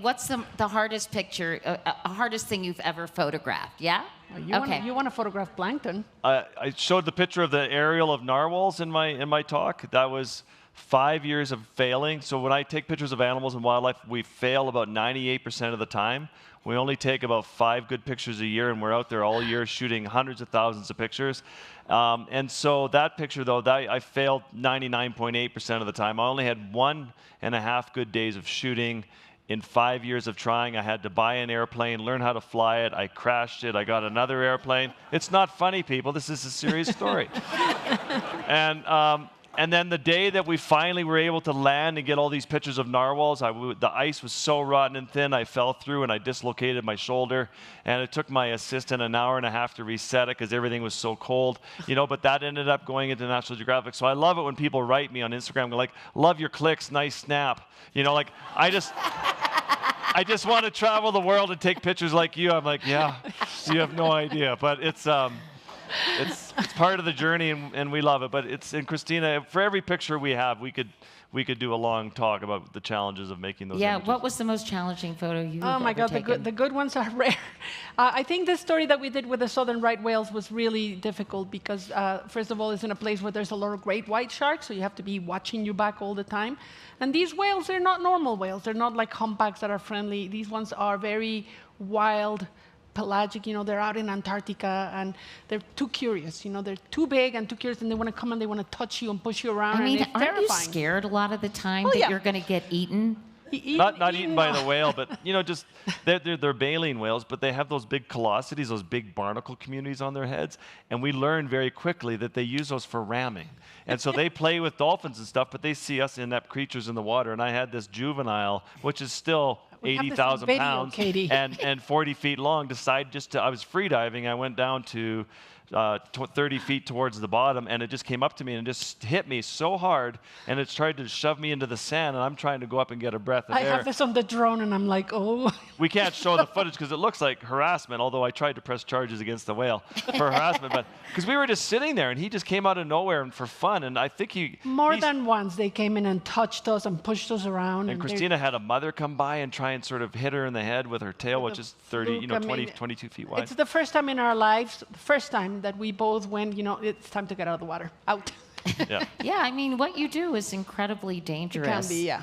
What's the hardest picture, hardest thing you've ever photographed? Yeah? You want to photograph plankton. I showed the picture of the aerial of narwhals in my talk. That was 5 years of failing. So when I take pictures of animals and wildlife, we fail about 98% of the time. We only take about 5 good pictures a year, and we're out there all year shooting hundreds of thousands of pictures. And so that picture, though, I failed 99.8% of the time. I only had 1.5 good days of shooting. In 5 years of trying, I had to buy an airplane, learn how to fly it. I crashed it. I got another airplane. It's not funny, people. This is a serious story. And then the day that we finally were able to land and get all these pictures of narwhals, the ice was so rotten and thin, I fell through and I dislocated my shoulder. And it took my assistant an hour and a half to reset it because everything was so cold. But that ended up going into National Geographic. So I love it when people write me on Instagram, like, love your clicks, nice snap. I just want to travel the world and take pictures like you. I'm like, yeah, you have no idea. But it's part of the journey, and we love it. But and Cristina, for every picture we have, we could do a long talk about the challenges of making those images. What was the most challenging photo you've Oh my ever God, taken? the good ones are rare. I think the story that we did with the southern right whales was really difficult because, first of all, it's in a place where there's a lot of great white sharks, so you have to be watching your back all the time. And these whales, they're not normal whales. They're not like humpbacks that are friendly. These ones are very wild, pelagic. They're out in Antarctica, and they're too curious. They're too big and too curious, and they want to come and they want to touch you and push you around. I mean, and it's aren't you terrifying. scared a lot of the time that you're going to get eaten? Not eaten by the whale, but just they're baleen whales, but they have those big callosities, those big barnacle communities on their heads, and we learned very quickly that they use those for ramming. And so they play with dolphins and stuff, but they see us inept creatures in the water. And I had this juvenile, which is still 80,000 pounds and 40 feet long, I was free diving. I went down to 30 feet towards the bottom, and it just came up to me and just hit me so hard, and it's tried to shove me into the sand, and I'm trying to go up and get a breath of air. I have this on the drone, and I'm like, oh. We can't show the footage because it looks like harassment, although I tried to press charges against the whale for harassment, but because we were just sitting there, and he just came out of nowhere and for fun, and I think More than once, they came in and touched us and pushed us around. And Cristina had a mother come by and try and sort of hit her in the head with her tail, which is 22 feet wide. It's the first time in our lives, that we both went, it's time to get out of the water. Out. Yeah. Yeah, I mean, what you do is incredibly dangerous. It can be, yeah.